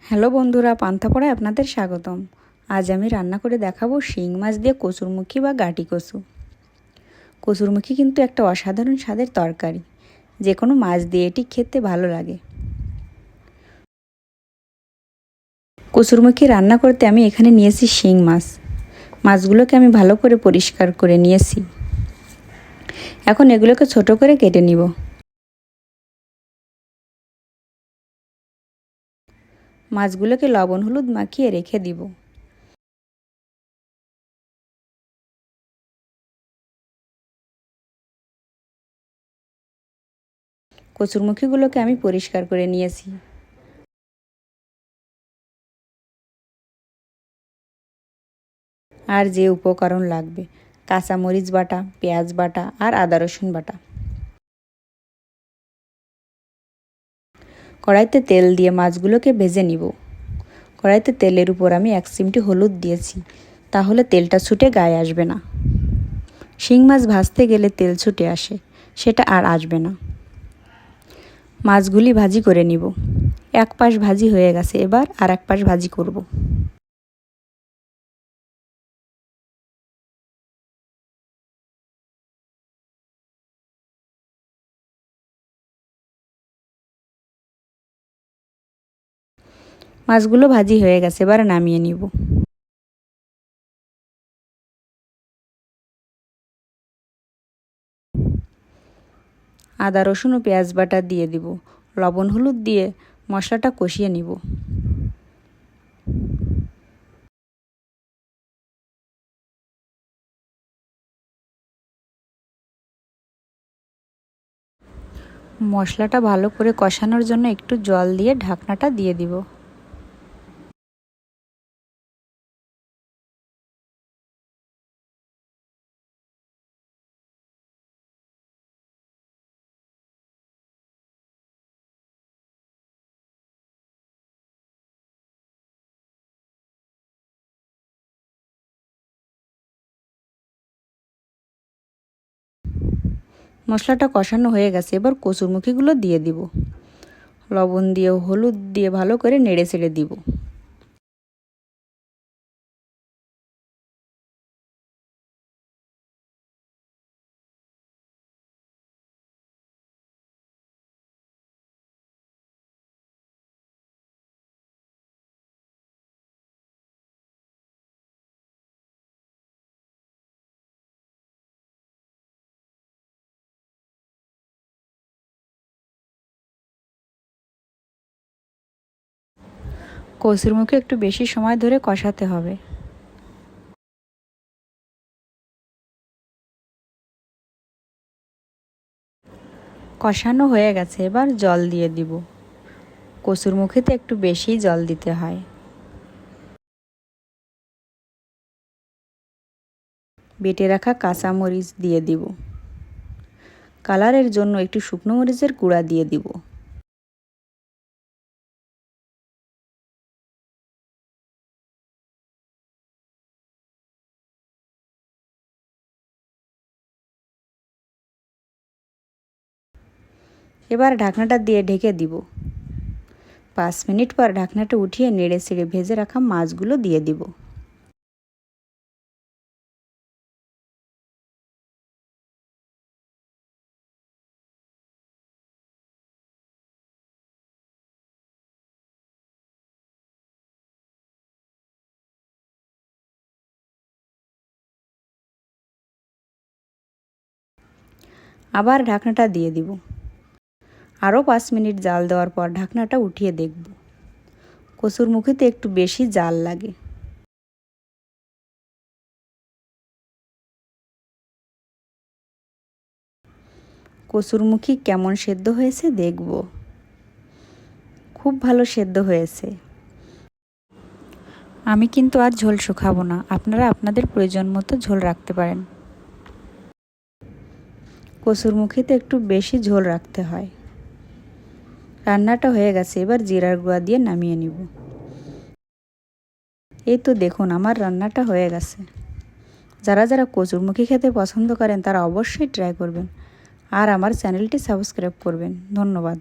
Hello বন্ধুরা, পান্থাপড়ায় আপনাদের স্বাগতম। আজ আমি রান্না করে দেখাবো শিং মাছ দিয়ে কচুরমুখী বা গাটি কচু। কচুরমুখী কিন্তু একটা অসাধারণ স্বাদের তরকারি, যে কোনো মাছ দিয়ে এটি খেতে ভালো লাগে। কচুরমুখী রান্না করতে আমি এখানে নিয়েছি শিং মাছ। মাছগুলোকে আমি ভালো করে পরিষ্কার করে নিয়েছি। এখন এগুলোকে ছোট করে কেটে নিব। মাছগুলোকে লবণ হলুদ মাখিয়ে রেখে দিব। কচুরমুখীগুলোকে আমি পরিষ্কার করে নিয়েছি। আর যে উপকরণ লাগবে: কাঁচামরিচ বাটা, পেঁয়াজ বাটা আর আদা রসুন বাটা। কড়াইতে তেল দিয়ে মাছগুলোকে ভেজে নিব। কড়াইতে তেলের উপর আমি 1 চিমটি হলুদ দিয়েছি, তাহলে তেলটা ছুটে গায়ে আসবে না। শিং মাছ ভাজতে গেলে তেল ছুটে আসে, সেটা আর আসবে না। মাছগুলি ভাজি করে নিব। এক পাশ ভাজি হয়ে গেছে, এবার আর এক পাশ ভাজি করব। মাছগুলো ভাজি হয়ে গেছে, এবার নামিয়ে নিব। আদা রসুন ও পেঁয়াজ বাটা দিয়ে দিব। লবণ হলুদ দিয়ে মশলাটা কষিয়ে নিব। মশলাটা ভালো করে কষানোর জন্য একটু জল দিয়ে ঢাকনাটা দিয়ে দিব। মশলাটা কষানো হয়ে গেছে, এবার কচুরমুখীগুলো দিয়ে দিব। লবণ দিয়ে হলুদ দিয়ে ভালো করে নেড়ে চেড়ে দিব। কচুরমুখী একটু বেশি সময় ধরে কষাতে হবে। কষানো হয়ে গেছে, এবার জল দিয়ে দিব। কচুরমুখীতে একটু বেশি জল দিতে হয়। বেটে রাখা কাঁচামরিচ দিয়ে দিব। কালারের জন্য একটু শুকনো মরিচের গুঁড়া দিয়ে দিব। এবার ঢাকনাটা দিয়ে ঢেকে দিব। 5 মিনিট পর ঢাকনাটা উঠিয়ে নেড়ে চেড়ে ভেজে রাখা মাছগুলো দিয়ে দিব। আবার ঢাকনাটা দিয়ে দিব। আরও 5 মিনিট জাল দেওয়ার পর ঢাকনাটা উঠিয়ে দেখব। কচুরমুখীতে একটু বেশি জাল লাগে। কচুরমুখী কেমন সেদ্ধ হয়েছে দেখব। খুব ভালো সেদ্ধ হয়েছে। আমি কিন্তু আর ঝোল শুকাবো না, আপনারা আপনাদের প্রয়োজন মতো ঝোল রাখতে পারেন। কচুরমুখীতে একটু বেশি ঝোল রাখতে হয়। রান্নাটা হয়ে গেছে, এবার জিরার গুঁড়া দিয়ে নামিয়ে নিব। এই তো দেখুন, আমার রান্নাটা হয়ে গেছে। যারা যারা কচুরমুখী খেতে পছন্দ করেন তারা অবশ্যই ট্রাই করবেন, আর আমার চ্যানেলটি সাবস্ক্রাইব করবেন। ধন্যবাদ।